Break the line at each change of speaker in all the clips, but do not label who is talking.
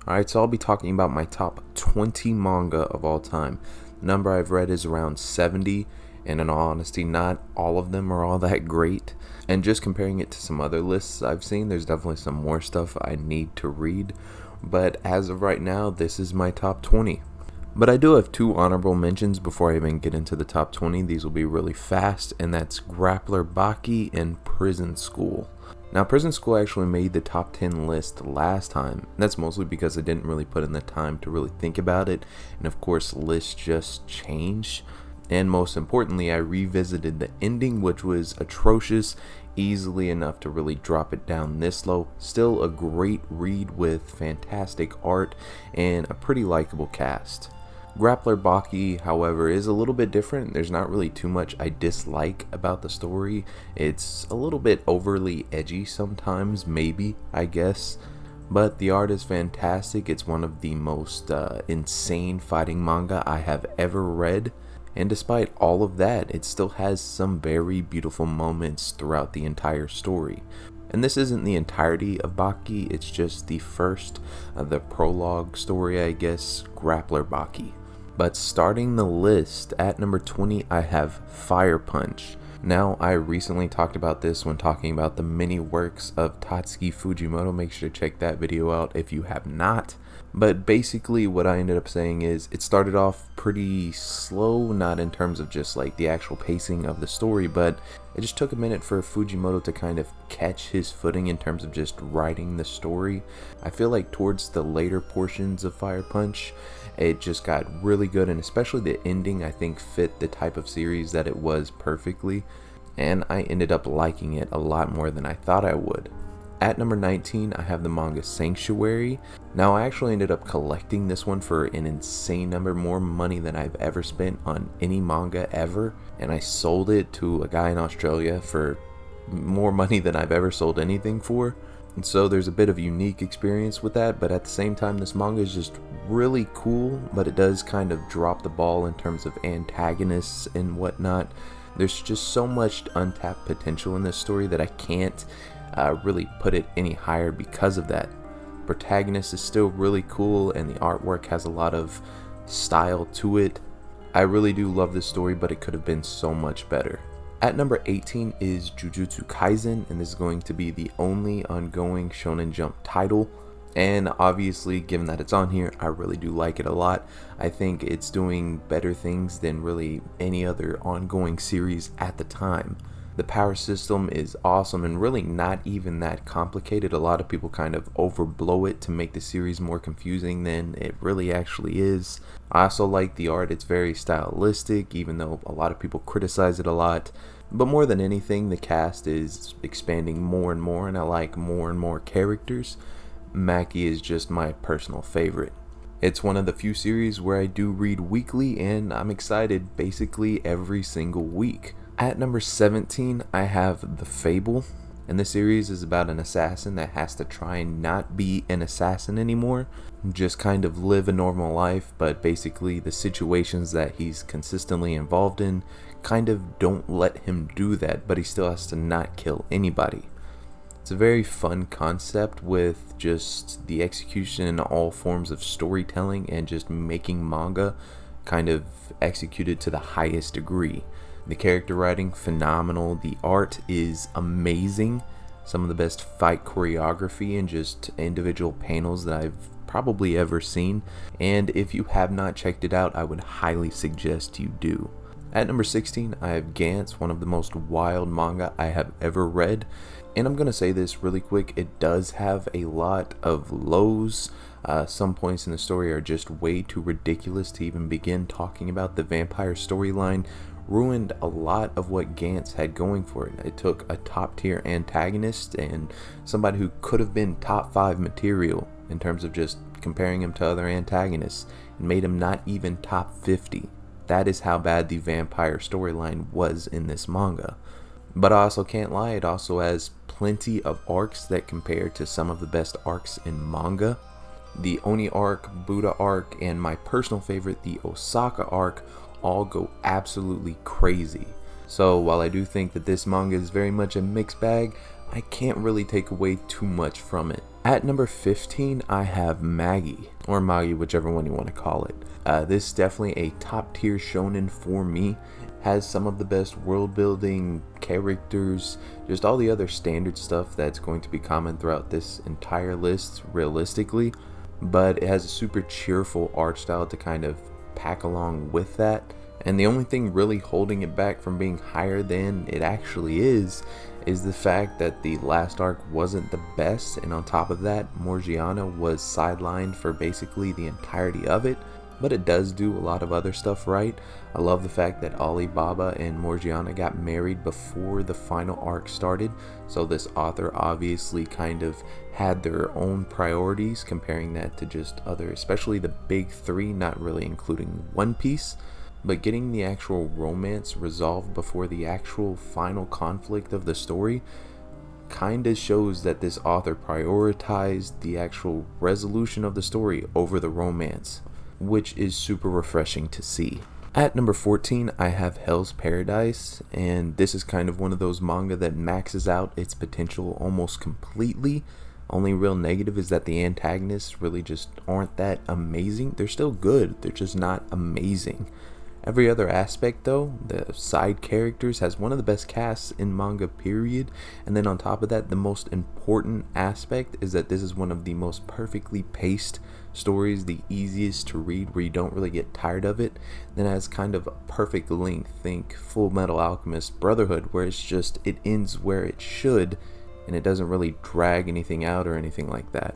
Alright, so I'll be talking about my top 20 manga of all time. The number I've read is around 70, and in all honesty, not all of them are all that great. And just comparing it to some other lists I've seen, there's definitely some more stuff I need to read. But as of right now, this is my top 20. But I do have two honorable mentions before I even get into the top 20. These will be really fast, and that's Grappler Baki and Prison School. Now, Prison School actually made the top 10 list last time, and that's mostly because I didn't really put in the time to really think about it, and of course, lists just change. And most importantly, I revisited the ending, which was atrocious, easily enough to really drop it down this low. Still a great read with fantastic art and a pretty likable cast. Grappler Baki, however, is a little bit different. There's not really too much I dislike about the story. It's a little bit overly edgy sometimes, maybe, I guess. But the art is fantastic. It's one of the most insane fighting manga I have ever read. And despite all of that, it still has some very beautiful moments throughout the entire story. And this isn't the entirety of Baki, it's just the first of the prologue story, I guess, Grappler Baki. But starting the list, at number 20, I have Fire Punch. Now, I recently talked about this when talking about the many works of Tatsuki Fujimoto. Make sure to check that video out if you have not. But basically what I ended up saying is it started off pretty slow, not in terms of just like the actual pacing of the story, but it just took a minute for Fujimoto to kind of catch his footing in terms of just writing the story. I feel like towards the later portions of Fire Punch, it just got really good, and especially the ending I think fit the type of series that it was perfectly, and I ended up liking it a lot more than I thought I would. At number 19, I have the manga Sanctuary. Now, I actually ended up collecting this one for an insane number, more money than I've ever spent on any manga ever, and I sold it to a guy in Australia for more money than I've ever sold anything for. And so there's a bit of a unique experience with that, but at the same time, this manga is just really cool, but it does kind of drop the ball in terms of antagonists and whatnot. There's just so much untapped potential in this story that I can't really put it any higher because of that. Protagonist is still really cool, and the artwork has a lot of style to it. I really do love this story, but it could have been so much better. At number 18 is Jujutsu Kaisen, and this is going to be the only ongoing Shonen Jump title. And obviously, given that it's on here, I really do like it a lot. I think it's doing better things than really any other ongoing series at the time. The power system is awesome and really not even that complicated. A lot of people kind of overblow it to make the series more confusing than it really actually is. I also like the art. It's very stylistic, even though a lot of people criticize it a lot. But more than anything, the cast is expanding more and more, and I like more and more characters. Maki is just my personal favorite. It's one of the few series where I do read weekly, and I'm excited basically every single week. At number 17, I have The Fable, and this series is about an assassin that has to try and not be an assassin anymore, just kind of live a normal life, but basically the situations that he's consistently involved in kind of don't let him do that, but he still has to not kill anybody. It's a very fun concept with just the execution in all forms of storytelling and just making manga kind of executed to the highest degree. The character writing, phenomenal. The art is amazing. Some of the best fight choreography and just individual panels that I've probably ever seen. And if you have not checked it out, I would highly suggest you do. At number 16, I have Gantz, one of the most wild manga I have ever read. And I'm going to say this really quick, it does have a lot of lows. Some points in the story are just way too ridiculous to even begin talking about. The vampire storyline ruined a lot of what Gantz had going for it. It took a top tier antagonist and somebody who could have been top 5 material in terms of just comparing him to other antagonists and made him not even top 50. That is how bad the vampire storyline was in this manga. But I also can't lie, it also has plenty of arcs that compare to some of the best arcs in manga. The Oni arc, Buddha arc, and my personal favorite, the Osaka arc, all go absolutely crazy. So while I do think that this manga is very much a mixed bag, I can't really take away too much from it. At number 15, I have Maggie, or Magi, whichever one you want to call it. This is definitely a top tier shonen for me. Has some of the best world building, characters, just all the other standard stuff that's going to be common throughout this entire list realistically. But it has a super cheerful art style to kind of pack along with that. And the only thing really holding it back from being higher than it actually is the fact that the last arc wasn't the best, and on top of that, Morgiana was sidelined for basically the entirety of it, but it does do a lot of other stuff right. I love the fact that Alibaba and Morgiana got married before the final arc started, so this author obviously kind of had their own priorities, comparing that to just other, especially the big three, not really including One Piece. But getting the actual romance resolved before the actual final conflict of the story kinda shows that this author prioritized the actual resolution of the story over the romance, which is super refreshing to see. At number 14, I have Hell's Paradise, and this is kind of one of those manga that maxes out its potential almost completely. Only real negative is that the antagonists really just aren't that amazing. They're still good, they're just not amazing. Every other aspect though, the side characters, has one of the best casts in manga period, and then on top of that, the most important aspect is that this is one of the most perfectly paced stories, the easiest to read where you don't really get tired of it. Then it has kind of a perfect length, think Full Metal Alchemist Brotherhood, where it's just, it ends where it should and it doesn't really drag anything out or anything like that.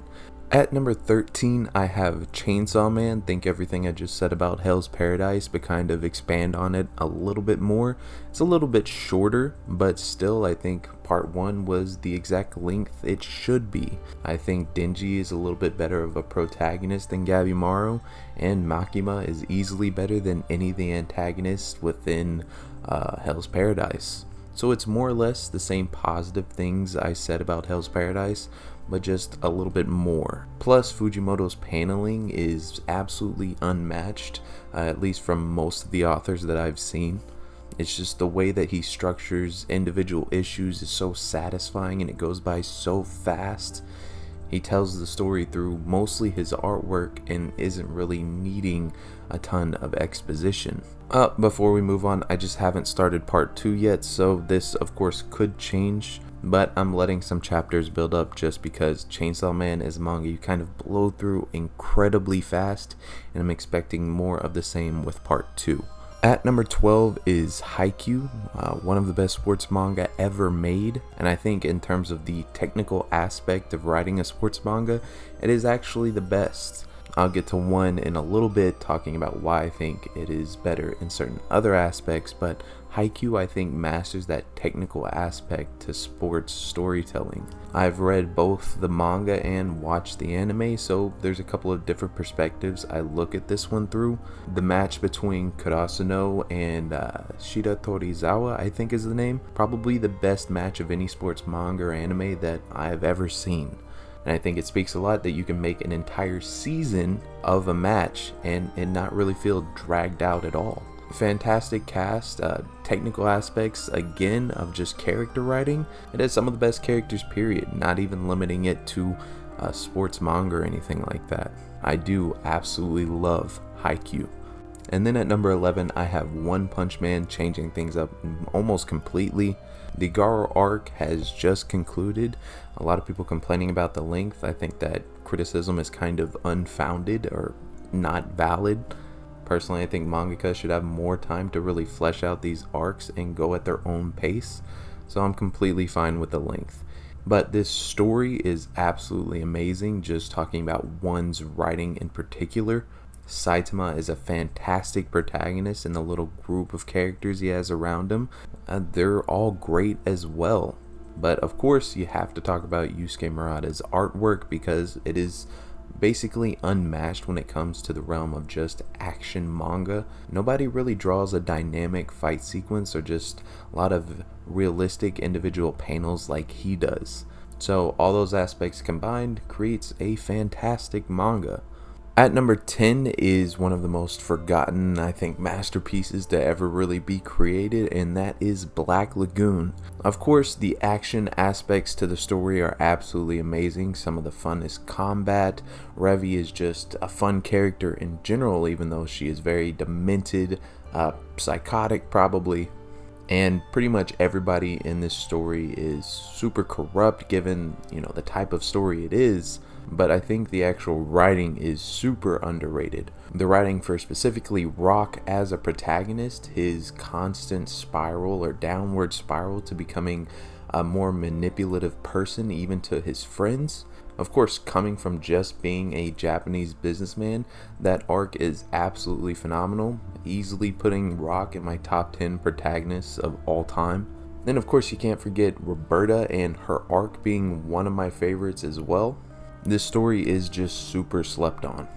At number 13, I have Chainsaw Man. Think everything I just said about Hell's Paradise, but kind of expand on it a little bit more. It's a little bit shorter, but still I think part 1 was the exact length it should be. I think Denji is a little bit better of a protagonist than Gabimaru, and Makima is easily better than any of the antagonists within Hell's Paradise. So it's more or less the same positive things I said about Hell's Paradise, but just a little bit more. Plus, Fujimoto's paneling is absolutely unmatched, at least from most of the authors that I've seen. It's just the way that he structures individual issues is so satisfying, and it goes by so fast. He tells the story through mostly his artwork and isn't really needing a ton of exposition. Before we move on, I just haven't started part 2 yet, so this of course could change, but I'm letting some chapters build up just because Chainsaw Man is a manga you kind of blow through incredibly fast, and I'm expecting more of the same with part 2. At number 12 is Haikyuu, one of the best sports manga ever made, and I think in terms of the technical aspect of writing a sports manga, it is actually the best. I'll get to one in a little bit, talking about why I think it is better in certain other aspects, but Haikyuu I think masters that technical aspect to sports storytelling. I've read both the manga and watched the anime, so there's a couple of different perspectives I look at this one through. The match between Kurasuno and Shida Torizawa, I think is the name, probably the best match of any sports manga or anime that I've ever seen. And I think it speaks a lot that you can make an entire season of a match and it not really feel dragged out at all. Fantastic cast, technical aspects again of just character writing. It has some of the best characters period, not even limiting it to sports manga or anything like that. I do absolutely love Haikyuu. And then at number 11, I have One Punch Man, changing things up almost completely. The Garo arc has just concluded. A lot of people complaining about the length. I think that criticism is kind of unfounded or not valid. Personally, I think mangaka should have more time to really flesh out these arcs and go at their own pace. So I'm completely fine with the length. But this story is absolutely amazing, just talking about One's writing in particular. Saitama is a fantastic protagonist, and the little group of characters he has around him, they're all great as well. But of course you have to talk about Yusuke Murata's artwork, because it is basically unmatched when it comes to the realm of just action manga. Nobody really draws a dynamic fight sequence or just a lot of realistic individual panels like he does. So all those aspects combined creates a fantastic manga. At number 10 is one of the most forgotten, I think, masterpieces to ever really be created, and that is Black Lagoon. Of course, the action aspects to the story are absolutely amazing. Some of the fun is combat. Revi is just a fun character in general, even though she is very demented, psychotic probably. And pretty much everybody in this story is super corrupt given, the type of story it is. But I think the actual writing is super underrated. The writing for specifically Rock as a protagonist, his constant spiral or downward spiral to becoming a more manipulative person even to his friends. Of course, coming from just being a Japanese businessman, that arc is absolutely phenomenal, easily putting Rock in my top 10 protagonists of all time. Then of course you can't forget Roberta and her arc being one of my favorites as well. This story is just super slept on.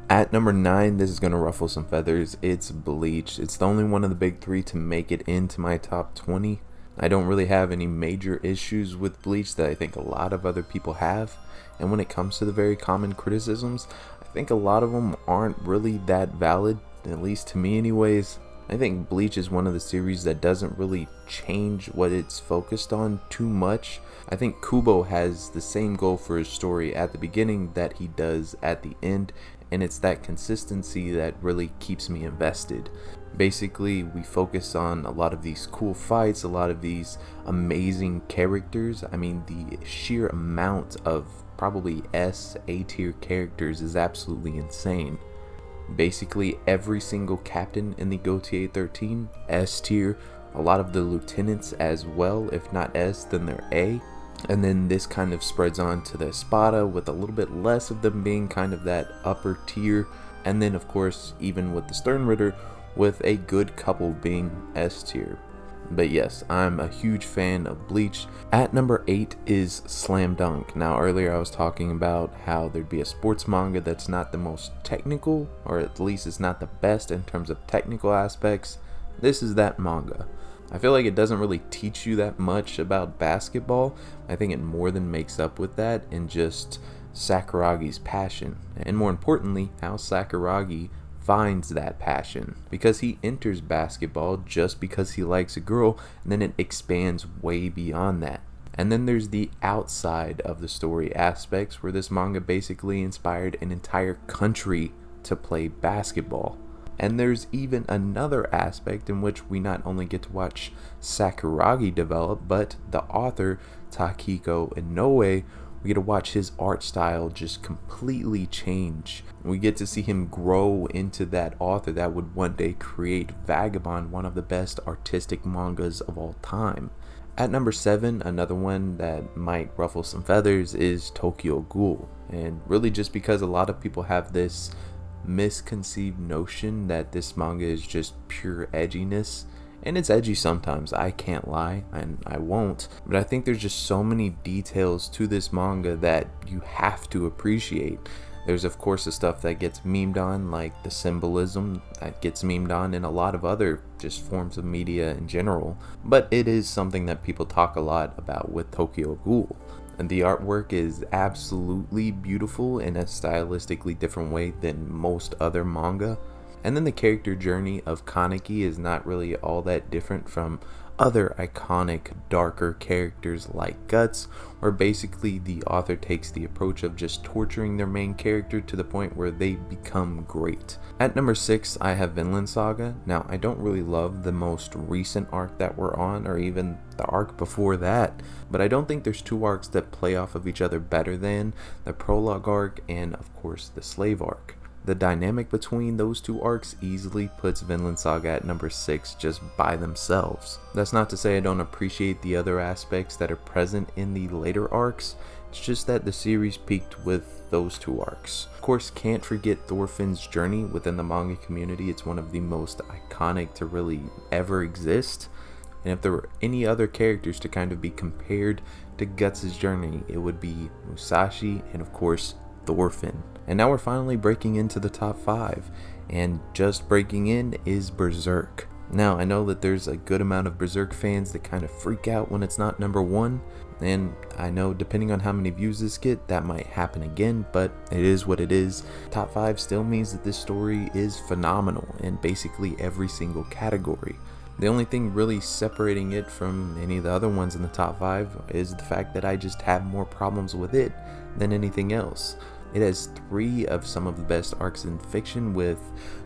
At number 9, this is going to ruffle some feathers. It's Bleach. It's the only one of the big 3 to make it into my top 20. I don't really have any major issues with Bleach that I think a lot of other people have. And when it comes to the very common criticisms, I think a lot of them aren't really that valid, at least to me anyways. I think Bleach is one of the series that doesn't really change what it's focused on too much. I think Kubo has the same goal for his story at the beginning that he does at the end, and it's that consistency that really keeps me invested. Basically, we focus on a lot of these cool fights, a lot of these amazing characters. I mean, the sheer amount of probably A tier characters is absolutely insane. Basically every single captain in the Gautier 13, S tier, a lot of the lieutenants as well, if not S then they're A. And then this kind of spreads on to the Espada with a little bit less of them being kind of that upper tier. And then of course even with the Sternritter with a good couple being S tier. But yes, I'm a huge fan of Bleach. At number 8 is Slam Dunk. Now earlier I was talking about how there'd be a sports manga that's not the most technical, or at least it's not the best in terms of technical aspects. This is that manga. I feel like it doesn't really teach you that much about basketball. I think it more than makes up with that in just Sakuragi's passion. And more importantly, how Sakuragi finds that passion, because he enters basketball just because he likes a girl, and then it expands way beyond that. And then there's the outside of the story aspects where this manga basically inspired an entire country to play basketball. And there's even another aspect in which we not only get to watch Sakuragi develop, but the author Takiko Inoue, we get to watch his art style just completely change. We get to see him grow into that author that would one day create Vagabond, one of the best artistic mangas of all time. At number 7, another one that might ruffle some feathers is Tokyo Ghoul. And really just because a lot of people have this misconceived notion that this manga is just pure edginess. And it's edgy sometimes, I can't lie, and I won't. But I think there's just so many details to this manga that you have to appreciate. There's of course the stuff that gets memed on, like the symbolism that gets memed on in a lot of other just forms of media in general. But it is something that people talk a lot about with Tokyo Ghoul. And the artwork is absolutely beautiful in a stylistically different way than most other manga. And then the character journey of Kaneki is not really all that different from other iconic darker characters like Guts, where basically the author takes the approach of just torturing their main character to the point where they become great. At number 6, I have Vinland Saga. Now, I don't really love the most recent arc that we're on, or even the arc before that, but I don't think there's two arcs that play off of each other better than the prologue arc and of course the slave arc. The dynamic between those two arcs easily puts Vinland Saga at number 6 just by themselves. That's not to say I don't appreciate the other aspects that are present in the later arcs, it's just that the series peaked with those two arcs. Of course, can't forget Thorfinn's journey within the manga community. It's one of the most iconic to really ever exist. And if there were any other characters to kind of be compared to Guts' journey, it would be Musashi and of course Thorfinn. And now we're finally breaking into the top 5, and just breaking in is Berserk. Now I know that there's a good amount of Berserk fans that kind of freak out when it's not number 1, And I know depending on how many views this get, that might happen again, but it is what it is. Top 5 still means that this story is phenomenal in basically every single category. The only thing really separating it from any of the other ones in the top 5 is the fact that I just have more problems with it than anything else. It has 3 of some of the best arcs in fiction, with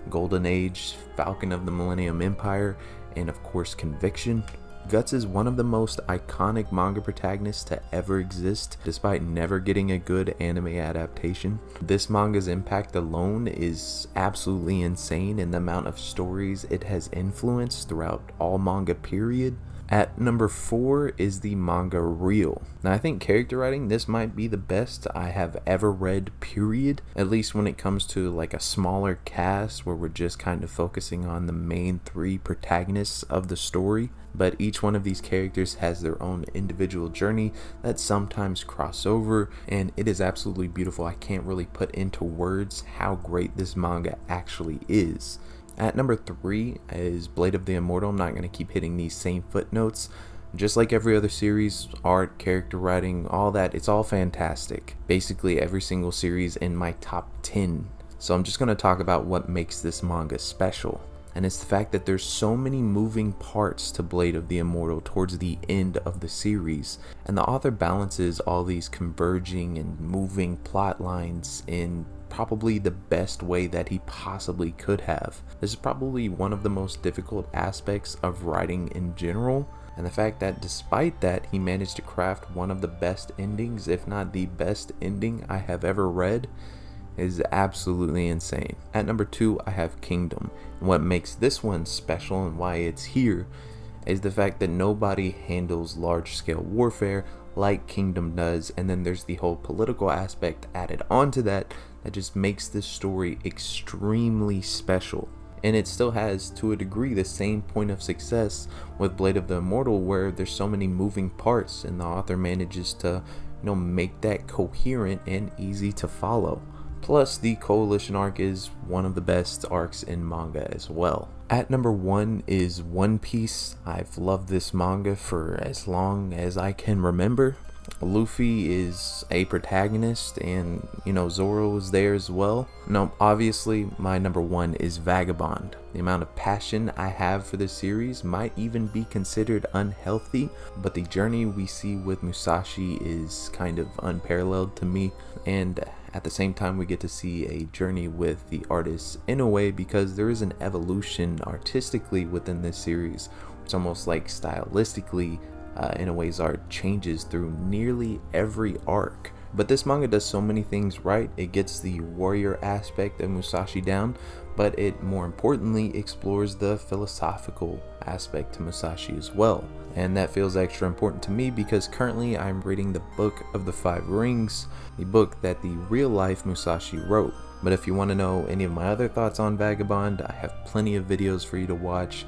Golden Age, Falcon of the Millennium Empire, and of course Conviction. Guts is one of the most iconic manga protagonists to ever exist, despite never getting a good anime adaptation. This manga's impact alone is absolutely insane in the amount of stories it has influenced throughout all manga period. At number 4 is the manga Real. Now I think character writing, this might be the best I have ever read, period. At least when it comes to like a smaller cast where we're just kind of focusing on the main 3 protagonists of the story. But each one of these characters has their own individual journey that sometimes cross over, and it is absolutely beautiful. I can't really put into words how great this manga actually is. At number 3 is Blade of the Immortal. I'm not going to keep hitting these same footnotes. Just like every other series, art, character writing, all that, it's all fantastic. Basically every single series in my top 10. So I'm just going to talk about what makes this manga special. And it's the fact that there's so many moving parts to Blade of the Immortal towards the end of the series, and the author balances all these converging and moving plot lines in probably the best way that he possibly could have. This is probably one of the most difficult aspects of writing in general, and the fact that despite that he managed to craft one of the best endings, if not the best ending I have ever read, is absolutely insane. At number 2 I have Kingdom, and what makes this one special and why it's here is the fact that nobody handles large-scale warfare like Kingdom does, and then there's the whole political aspect added onto that that just makes this story extremely special. And it still has, to a degree, the same point of success with Blade of the Immortal, where there's so many moving parts and the author manages to, make that coherent and easy to follow. Plus, the Coalition arc is one of the best arcs in manga as well. At number 1 is One Piece. I've loved this manga for as long as I can remember. Luffy is a protagonist, and Zoro is there as well. No, obviously my number 1 is Vagabond. The amount of passion I have for this series might even be considered unhealthy, but the journey we see with Musashi is kind of unparalleled to me, and at the same time we get to see a journey with the artist in a way, because there is an evolution artistically within this series. It's almost like stylistically in a way art changes through nearly every arc. But this manga does so many things right. It gets the warrior aspect of Musashi down, but it more importantly explores the philosophical aspect to Musashi as well. And that feels extra important to me because currently I'm reading the Book of the Five Rings, the book that the real life Musashi wrote. But if you want to know any of my other thoughts on Vagabond, I have plenty of videos for you to watch.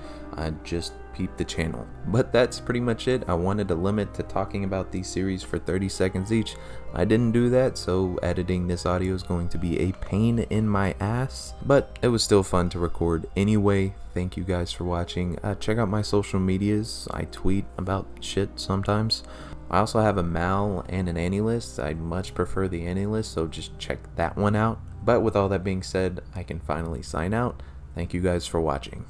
Just peep the channel. But that's pretty much it. I wanted to limit to talking about these series for 30 seconds each. I didn't do that, so editing this audio is going to be a pain in my ass. But it was still fun to record anyway. Thank you guys for watching. Check out my social medias. I tweet about shit sometimes. I also have a Mal and an Annie list. I'd much prefer the Annie list, so just check that one out. But with all that being said, I can finally sign out. Thank you guys for watching.